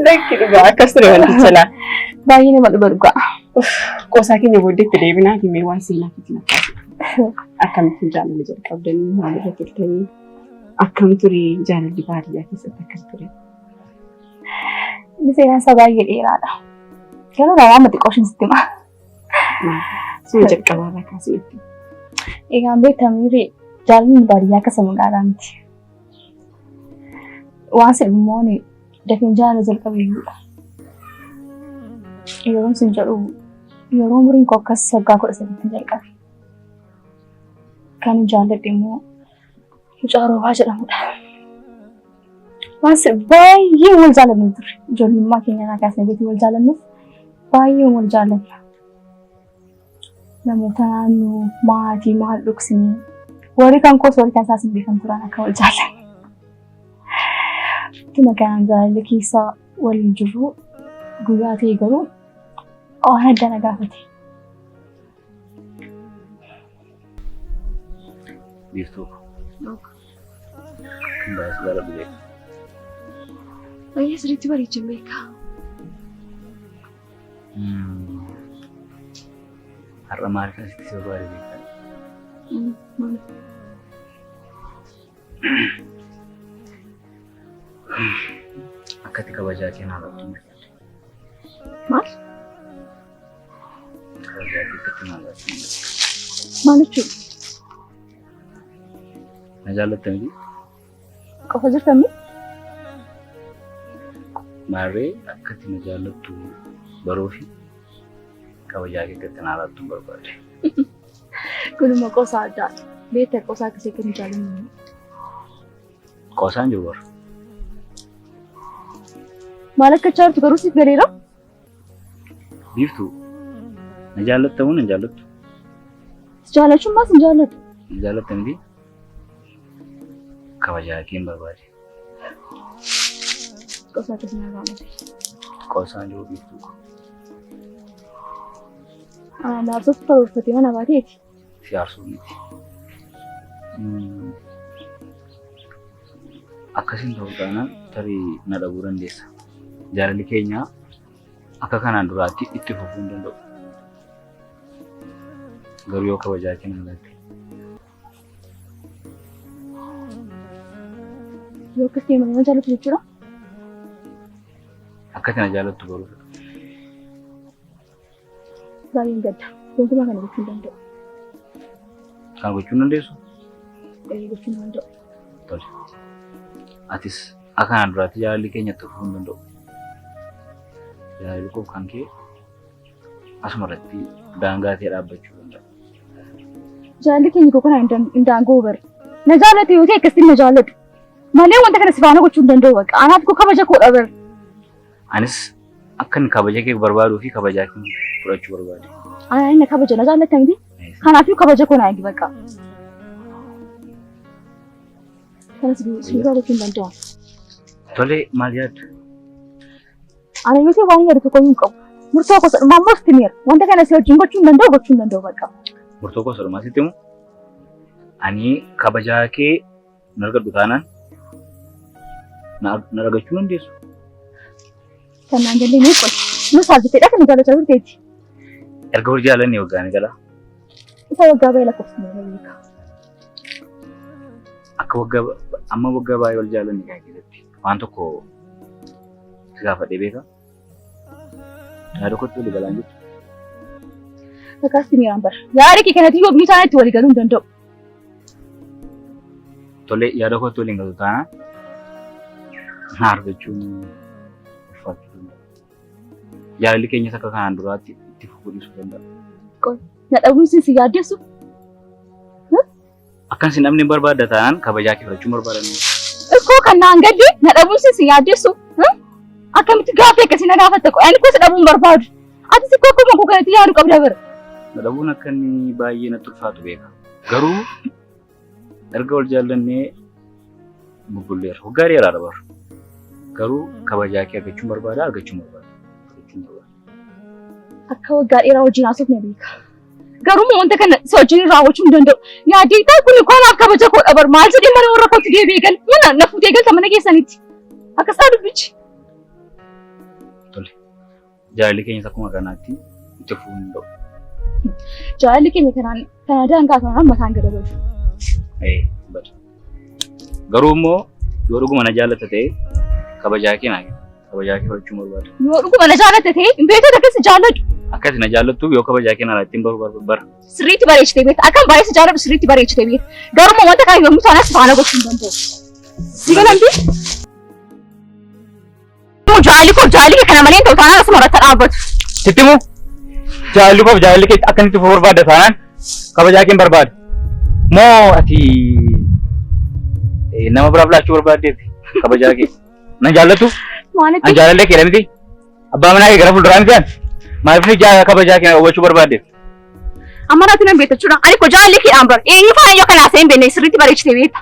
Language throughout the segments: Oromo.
Lakki dhugaa akkas ture wanti jala. Baay'ee nama dhuba dhugaa. Qoosaa keenya booddeetti deebinaa himee waan seenaa fitina qabu. Akkamitti jaalalli jalqabdanii maalirra turtanii akkam ture jaalalli baadiyyaa keessatti akkam ture. Inni seenaan isaa baay'ee dheeraadha. Garuu waan mati qooshin sitti himaa. Sun jalqabaarraa kaasee. Egaan beektamni jaalalli baadiyyaa akkasa magaalaa miti. Waan silmoon dafin jaalala jalqabeeyyuudha. Yeroon sin jedhu yeroo umuriin koo akkas waggaa 13 jalqabe. Kan jaalladhe immoo mucaa roobaa jedhamudha. Waan baay'ee wal jaalannu ture. Ijoollummaa keenya irraa kaasnee beekii wal jaalannuuf baay'ee wal jaalanna. Namoota naannoo maatii maal dhoksinii warri kan koos warri kan isaas hin beekan turan akka wal jaalanna. Tuma kanaan jaalalli keessa waliin jirru guyyaa ta'e garuu waan adda na gaafate. Biiftuu. Baay'ee jaalala beekaa. Baay'ee sirriitti bareechin beekaa. Har'a maal kan sitti sobaare beekaa? Akkatti kabajaa kennaa laatu. Maal? Kabajaa keessatti maal laatu? Maal jechuudha? Na jaallattanii? Qofa jirtanii? Maarree akkatti na jaallattu baruu fi kabajaa keessatti na laattu barbaade. Kunimmoo qosaa addaadha. Beektaa qosaa akkasii kan jaalannu. Qosaan jiru bara. Maal akka jaallattu garuu siif galeera? Biiftuu. Na jaallattamu na jaallattu. Jaalachuun maas hin jaalladhu. Na jaallattanii kabajaa keen barbaade. Qosaa akkasii na gaafate. Qosaan jiru biiftuu. Maarsoota karoorfatee mana baateeti. Siyaarsuu miti. Akkasiin ta'uu taanaan tarii na dhabuu dandeessa. Jaalalli keenya akka kanaan duraatti itti fufuu hin danda'u. Garuu yoo kabajaa kennan laatti. Yoo akkas ta'e malee jaallattu jechuudha? Akkatti na jaallattu garuu. Baay'een gadda. Gonkumaa kana gochuu hin danda'u. Kan gochuu hin dandeessu? Gochuu hin danda'u. Tole. Atis akka kanaan duraatti jaalalli keenya itti fufuu hin danda'u. Jaalalli koo kan kee asuma irratti daangaa ta'e dhaabbachuu danda'a. Jaalalli keenya koo kana hin daangoo bare. Na jaallate yoo ta'e akkasiin na jaalladhu. Malee wanta kana si faana gochuu hin danda'u baqa. Anaaf koo kabaja koodha bare. Anis akka inni kabaja kee barbaaduu fi kabajaa kee fudhachuu barbaade. Inni kabaja na jaallatta miti. Kanaafuu kabaja koo naa eegi baqa. Kanas suuraa gochuu hin danda'u. Tole maal yaadda? Ana yoo ta'e waan yaadu tokko hin qabu. Murtoo gosa dhumaa immoo sitti miira. Wanta kana si wajjin gochuu hin danda'u baqa. Murtoo gosa dhumaa sitti himu? Ani kabajaa kee na argadhu taanaan na argachuu dandeessu. Kanaan jallee ni qola. Nus haalbiteedha kan jaallachaa turteeti. Erga hojii jaalanne waggaa ni gala. Isa waggaa baay'ee lakkoofsine beeka. Akka amma waggaa baay'ee wal jaalanne kan keessatti waan tokko si gaafadhee beeka. Yaada kottu walii galaan jirtu. Akkas miiraan bara. Yaada kee kanatti yoo biyyi isaanii itti walii galuu hin danda'u. Tole yaada kottu waliin galu taanaan na argachuun ulfaachuu danda'a. Jaalalli keenyas akka kanaan duraatti itti fufuu dhiisuu danda'a. Na dhabuun si yaaddeessu? Akkan si namni barbaadda taanaan kabajaa kee fudhachuun barbaadan. Ikkoo kan naan gaddi na dhabuun si yaaddeessu? Akkamitti gaaffii akkasii na gaafatta qo'aan koo si dhabuun barbaadu. Atis ikkoo akkuma koo kanatti yaadu qabda bara. Na dhabuun akka inni baay'ee natti ulfaatu beeka. Garuu erga wal jaallannee bubbulleera. Waggaa dheeraadha bara. Garuu kabajaa kee argachuun barbaada argachuun barbaada. Akka waggaa dheeraa wajjin haasofne beeka. Garuu wanta kana si wajjin raawwachuu hin danda'u. Yaadii isaa kun kanaaf kabaja koodha bar maal jedhee mana warra kootti deebi'ee gal mana na fuutee galta mana keessanitti. Akkasaa dubbichi. jaalalli keenya akkuma kanaatti itti fufuu hin danda'u. Jaalalli keenya kana daangaa kanaan mataan gada badu. Bada. Garuu immoo yoo dhuguma na jaallata ta'e kabajaa kee naa kenna. Kabajaa kee fudhachuu barbaada. Yoo dhuguma na jaallata ta'e hin beektu akkasi jaalladhu. Akkasi na jaallattu yoo kabajaa kee naa ittiin bara. Sirriitti bareechitee beekta. Akkam baay'ee si jaalladhu sirriitti bareechitee beekta. Garuu wanta kana yommuu ta'an as faana gochuu hin danda'u. Si galanti? Jaalalli kana malee ta'u taanaan asuma irratti dhaabbatu. Sitti moo jaalalli kee akkamitti fufuu barbaadda taanaan kabajaa kee hin barbaadu. Moo ati nama biraaf laachuu barbaaddeeti kabajaa kee na jaallatu? An jaalallee kee miti abbaa manaa kee gara fuulduraa miti an maaliif kabajaa kee hubachuu barbaaddeef? Amma naatti nan beekta jechuudha. Ani ko jaalallee keedhaan bara. Eenyu faana yoo kanaa seen beekne sirriitti bareechitee beekta.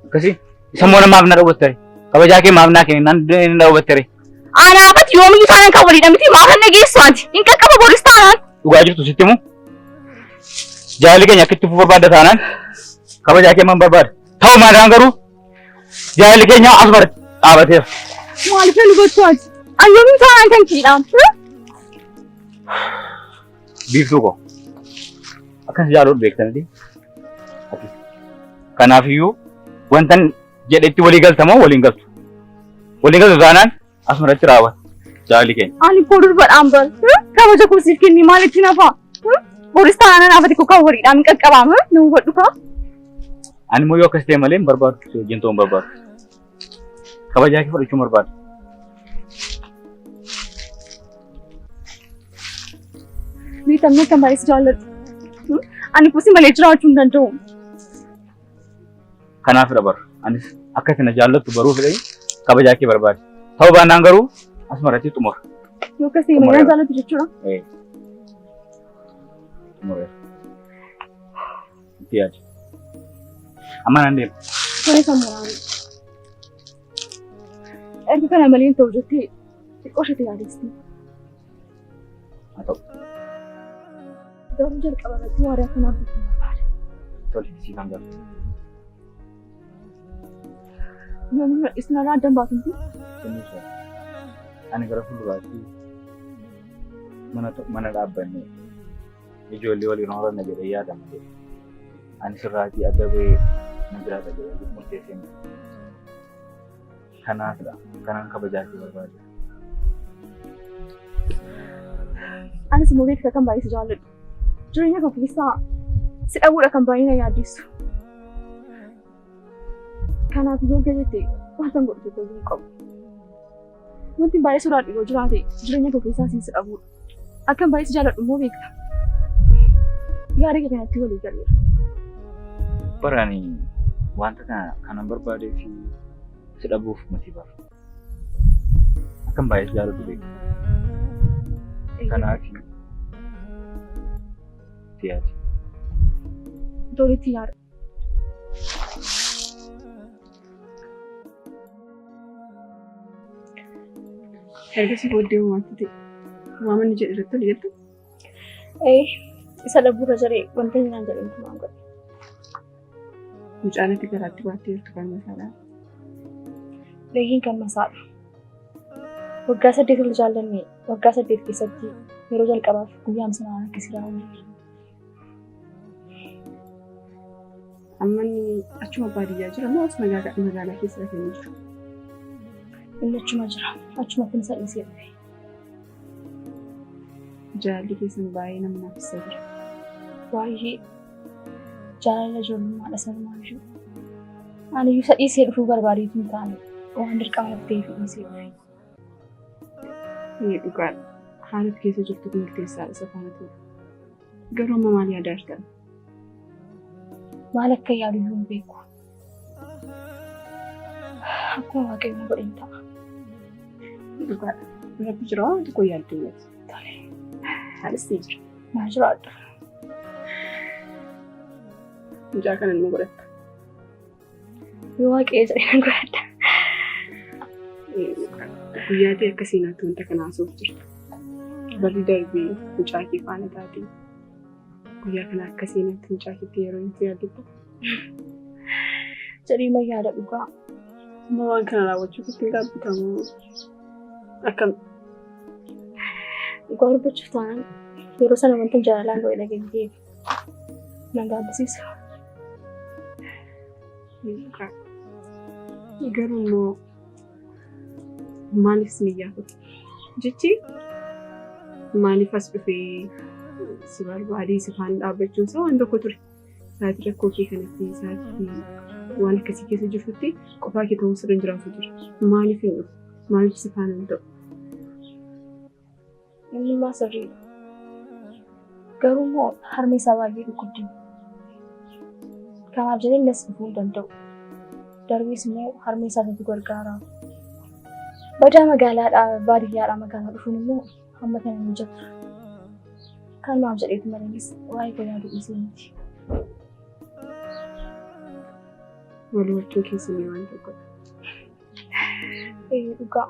Akkasii sammoo namaaf na dhawwattare kabajaa kee maaf naa kenne nan dhawwattare. Anaafatti yoomiyyuu taanaan kan waliidha miti maaf na geessu anti hin qaqqaba booris taanaan. Dhugaa jirtu sitti moo jaalalli keenya akka itti fufuu barbaadda taanaan kabajaa kee man barbaada. Ta'u maadhaan garuu jaalalli keenya asuma dhaabateera. Maaliif nu gochuu ati? Ani yoomiyyuu taanaan kan keedhaan. Biiftuu koo akkas jaalladhu beektanii kanaafiyyuu wantan jedhetti walii galtamoo waliin galtu. Waliin galtu taanaan asuma irratti raawwata jaalalli keenya. Ani booduu badhaan bal. Kabaja kursiif kenni maalitti nafaa? Booris taanaan afati koo kan waliidhaan hin qaqqabaama. Na hubadhu kaa? Ani immoo yoo akkas ta'e malee hin barbaadu. Wajjin ta'uu hin barbaadu. Kabajaa kee fudhachuu hin barbaadu. Miidhamni kan baay'ee si jaalladhu. Ani kusii malee jiraachuu hin danda'u. Kanaafidha bara. Anis akka itti na jaallattu baruu fedhee kabajaa kee barbaade. Ta'uu baannaan garuu asuma irratti xumura. Yoo akkasii malee jaallattu jechuudha. Xumureera. Itti yaadi. Amma nan deema. Tole kan muraani. Erga kana malee hin ta'u jettee xiqqoo ishee yaadesti. Haa ta'u. Garuu jalqaba irratti waadaa kanaaf bituu barbaade. Tole sii kan galu. Namni isnarraa addan baatumti. Ani gara fuulduraatti mana dhaabbanne ijoollee waliin horanna jedhee yaada malee ani sirraatii adda bahee na jiraata jedhee murteesseen kanaafidha kanaan kabajaa kee barbaade. Anis immoo beekta kan baay'ee si jaalladhu. Jireenya koo keessaa si dhabuudha kan baay'ee na yaaddeessu. Kanaaf yoo gajettee wanta godhu tokko hin qabu. Wanti baay'ee sodaadhu yoo jiraate jireenya koo keessaa si dhabuudha. Akkan baay'ee si jaalladhu immoo beekta. Yaada kee kanatti walii galeera. Barani wanta kanan barbaadee fi si dhabuuf miti bara. Akkan baay'ee si jaalladhu beekta. Kanaaf itti yaadi. Tolitti yaada. Ergasii booddee wanti ta'e waamanni jedhe irratti tole jettu? Isa dhabbuurra jaree wanta hin jedhamu kun godhe. Mucaanatti garaatti baattee jirtu kan masaalaa. Leeyiin kan masaadha. Waggaa 8 ol jaallanne waggaa 8 keessatti yeroo jalqabaaf guyyaan sanaa akkasii raawwanne. Ammanni achuma baadiyyaa jira moo as magaalaa keessa lafee jiru? Inni achuma jira. Achumatti isa dhiisee dhufe. Jaalalli keessan baay'ee nama naafsisaa jira. Baay'ee jaalala ijoollummaadha sanumaan jiru. Ani iyyuu isa dhiisee dhufuu barbaadeetu hin taane waan dirqama ta'eef dhiisee dhufe. Inni dhugaadha. Haala keessa jirtu kun murteessaa isa faana ture. Garuu amma maal yaadaa jirtan? Maal akka yaadu iyyuu hin beeku. Akkuma waaqayyoon godhin ta'a. Dhugaadha. Rabbi jira waan tokko yaadduutti. Tole. Haalis ni jira. Maal jiraadha? Mucaa kana nama godhatta. Yoo waaqayyo jedhee nan godhadha. Guyyaa ta'e akkasii naatti wanta kana haasa'uuf jirta. Barri darbee mucaa kee faana taatee guyyaa kana akkasii naatti mucaa keetti yeroo itti yaaddu. Jedhee ma yaada dhugaa. Amma waan kana raawwachuuf ittiin gaabbitamu akkam? Gurgurtachuuf taanaan yeroo sana wanta jaalalaan godhe dhageenyeef nan gaabbisiisa. Garuu immoo maaliif si yaafatu? Jechi maaliif as dhufee si barbaadee si faana dhaabbachuun isaa waan tokko ture. Sa'aatii rakkoo kee kanatti sa'aatii waan akkasii keessa jirtutti qofaa kee ta'uu sirra jiraatu jira. Maaliif hin dhufu? Maaliif si faana hin ta'u? Inni maa sirriidha. Garuu immoo harmi isaa baay'ee dhukkubdii. Kanaaf jedhee innis dhufuu hin danda'u. Darbees immoo harmi isaatu gargaara. Badaa magaalaadhaa baadiyyaadhaa magaalaa dhufuun immoo hamma kana hin mijatu. Kanumaaf jedheetu malees waa'ee koo yaaduu dhiisee miti. Wal hubachuun keessanii waan tokkodha. Dhugaa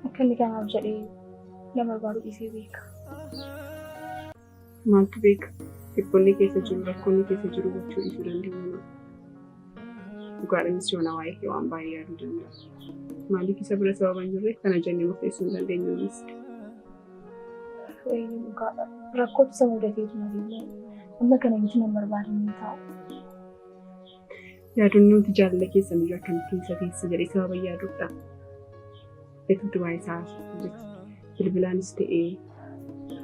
akka inni kanaaf jedhee nama barbaadu dhiisee beeka. Maaltu beeka? Dhibboonni keessa jiru, rakkoonni keessa jiru gochuu dhiisuu dandeenya. Dhugaadhaanis yoona waa'ee kee waan baay'ee yaaduu danda'a. Maaliif isa bira sababa hin jirre kana jennee murteessuu hin dandeenyuunis. Dhugaadha. Rakkootu isa mudateetu malee amma kana miti nama barbaadan hin taa'u. Yaadannooti jaalala keessan iyyuu akkamittiin isa keessa jedhee sababa yaaduudha. Beekumti waa'ee isaa jechuudha. Bilbilaanis ta'ee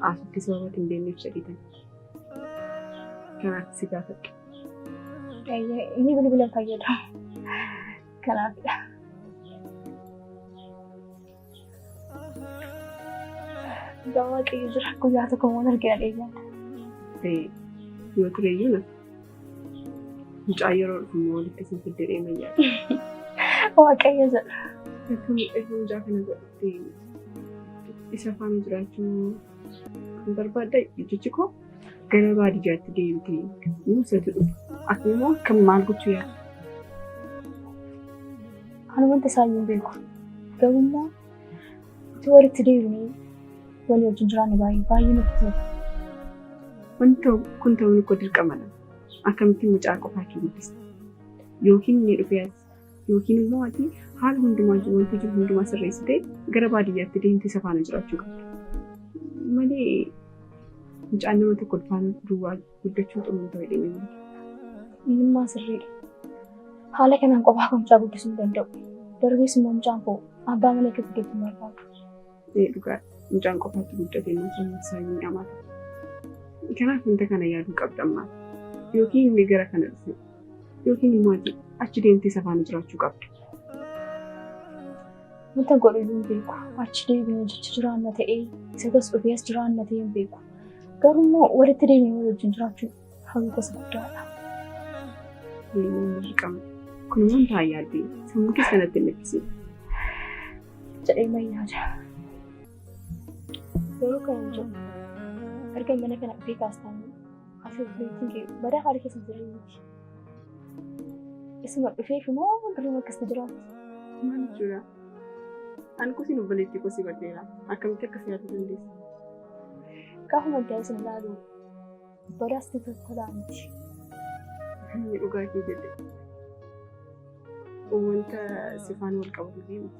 haasofti sababa hin beekneef jedhitan. Kanaaf si gaafadha. Inni bilbila fayyadamu. Kanaafidha. Egaa waaqayyo jira guyyaa tokko waan argina dheeyyaadha. Yoo tureeyyuu na mucaa yeroo dhufu immoo walitti isin fiddee deeman yaada. Waaqayyo jira. Akkam mucaa kana godhattee isa faana jiraachuu kan barbaadda jechi koo gara baadiyyaatti deemtee nuusatu dhufu. Akka immoo akkam maal gochuu yaada? Ani wanta isaayyuu hin beeku. Garuu immoo itti walitti deebinee walii wajjin jiraanne baay'ee nutti tola. Wanta kun ta'uun koo dirqamadha. Akkamittiin mucaa qofaa kee guddista? Yookiin inni dhufee as yookiin immoo ati haala hundumaa jiru wanti jiru hundumaa sirreessitee gara baadiyyaatti deemtee isa faana jiraachuu qabda. Malee mucaan nama tokko faana duwwaa guddachuu xumuun ta'uu deemee. Innimmaa sirriidha. Haala kanaan qofaa kan mucaa guddisuu hin danda'u. Darbees immoo mucaan koo abbaa mana akka guddatu barbaadu. Dhugaadha. Mucaan qofaatti guddatee nama isaa hin nyaamata. Kanaaf wanta kana yaaduu qabda ammaa. Yookiin inni gara kana dhufu yookiin immoo achi deemtee isa faana jiraachuu qabda. Wanta godhu hin beeku. Achi deebiin jecha jiraanna ta'ee isa gas dhufee as jiraanna ta'ee hin beeku. Garuu immoo walitti deebiin wajjin jiraachuu hawwi gosa guddaadha. Dirqama. Kun wanta yaaddee sammuu keessa natti hin lakkisiin. Jedhee mayyaada. Yeroo kana jiru erga mana kana dhufee kaastanii asii buleettiin kee badaa haala keessa jiran miti. Isuma dhufeef immoo duruma akkasii jiraatu. Maal jechuudha? Ani kuusin obboleettii koo si baddeera. Akkamitti akkas yaaduu dandeessa? Gaafuma addaa isin ilaalu badaas tola miti. Inni dhugaa kee jedhe. Wanta si faana wal qabatu miti.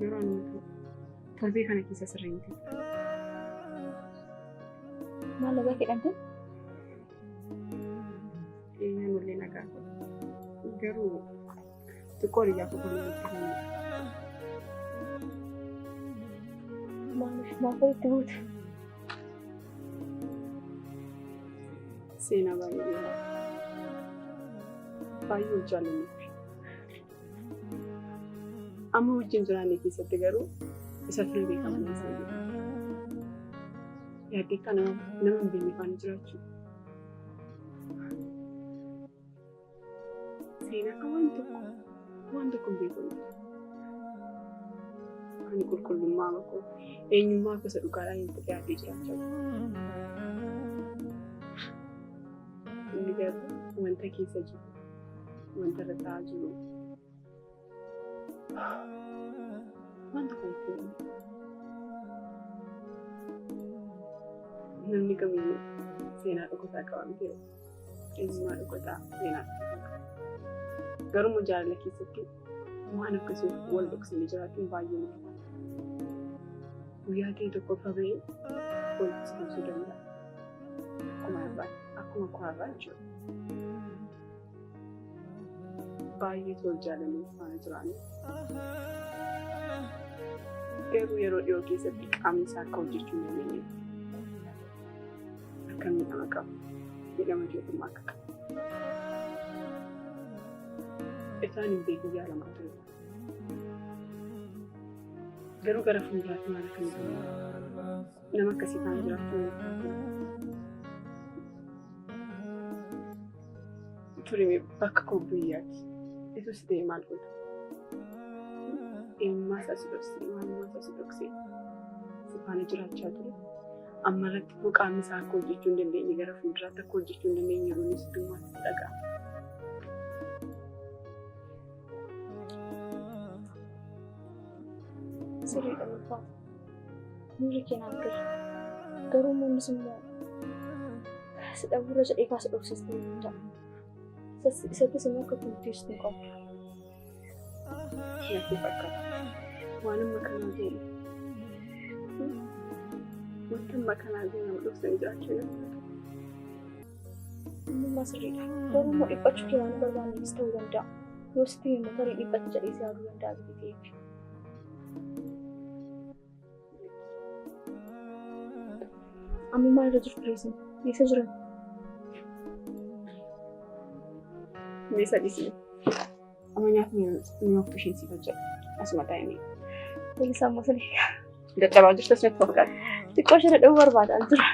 Yeroo ani torbee kana keessa sirrii miti. Maal lagaa jedhamte? Eenyaan wallee nagaa garuu xiqqoo riyyaa tokko nama maaf walitti buute? Seenaa baay'ee dheeraa. Baay'ee wal jaallanne. Amma wajjin jiraanne keessatti garuu isatti hin beekamu isaa. Yaaddee kana nama hin beekne faana jiraachuu. Seenaa waan tokko hin beeku. Ani qulqullummaa makoo eenyummaa gosa dhugaadhaan hin dhiyaatee jiraachaa. Inni garuu wanta keessa jiru wanta irra taa'aa jiru wanta kun namni kamiyyuu seenaa dhokataa qaban ta'e eenyummaa dhokataa seenaa garuu jaalala keessatti waan akkasii wal dhoksanii jiraachuun baay'ee murteessaadha. Guyyaa ta'e tokko fabee walitti buusuu danda'a. Akkuma koraarraa jechuudha. Baay'ee tol jaalanii faana jiraanii. Garuu yeroo dhiyoo keessatti qaamni isaa akka hojjechuu hin dandeenye. Akka miidhama qabu. Miidhama ijoollummaa akka qabu. Isaan hin beeku jaalamaa ture. Garuu gara fuulduraatti maal akka inni nama akkasii ta'an jiraachuu hin turime bakka kobbiyyaatti. Yesus ta'e maal godha? Eenyummaa isaa si dhoksee, maalummaa isaa si dhoksee si faana jiraachaa ture. Amma irratti immoo qaamni isaa akka hojjechuu hin dandeenye gara fuulduraatti akka hojjechuu hin dandeenye yeroo inni sitti dhaga'ama. Sirriidha ulfaata. Miirri kee naaf gala. Garuu mannis immoo si dhabuurra jedhee kaasa dhoksistee hin danda'amu. Isattis immoo akka turtiistuu qabu. Natti fakkaata. Waan amma kanaa ta'e. Wanta amma kanaa ta'e nama dhoksanii jiraachuu hin danda'u. Innummaa sirriidha. Garuu immoo dhiphachuu kee waan barbaanneefis ta'uu danda'a. Yoo sitti himmu tarii dhiphatti jedhee si yaaduu danda'a biyyi ta'eef. Amma maal irra jirtu reesin? Eessa jiran? Meeshaa dhiisne. Amma nyaatni nuuf isheensiif hojjeta. Asuma taa'anii. Eegisaa immoo sirrii. Dadhabaa jirtus natti fakkaata. Xiqqoo ishee dadhabuu barbaadaa jira.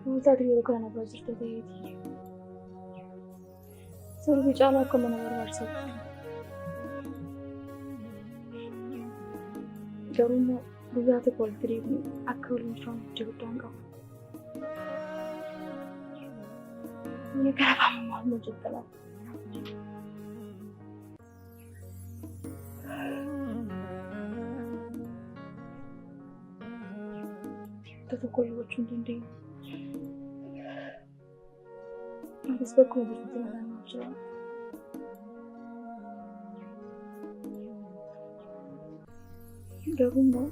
Wantoota yeroo kana na bira jirtu ta'eeti. Sirbii caalaa akka mana barbaachisaa. Garuu immoo guyyaa tokko walitti deebiin akka waliin jiran hojii guddaan qabu. Inni gara baamammaa immoo hojjetala. Wanta tokko gochuu hin dandeenye. Anis bakkuma jirtutti naannoo jira. Garuu immoo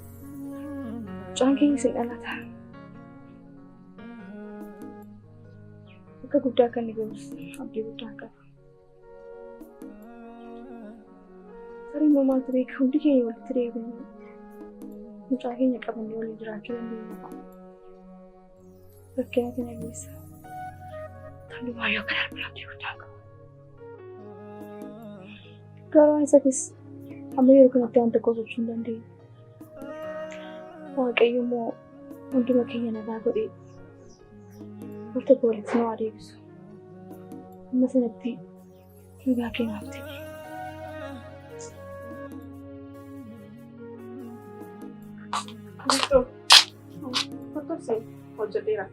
mucaan keenya isin dhalata. Akka guddaa akka inni gahus abdii guddaa qaba. Tarii immoo maaltu beeka hundi keenya walitti deebiin mucaa keenya qabannee waliin jiraachuu dandeenya. Rakkina kana keessa hundumaa yoo kana argaa abdii guddaa qaba. Garuu isaanis amma yeroo kanatti waan tokko gochuu hin dandeenye. Waaqayyo immoo hunduma keenya nagaa godhee wanta walitti nu adeemsisu. Amma sanatti nagaa keenyaaf ta'e. Hojjeteera.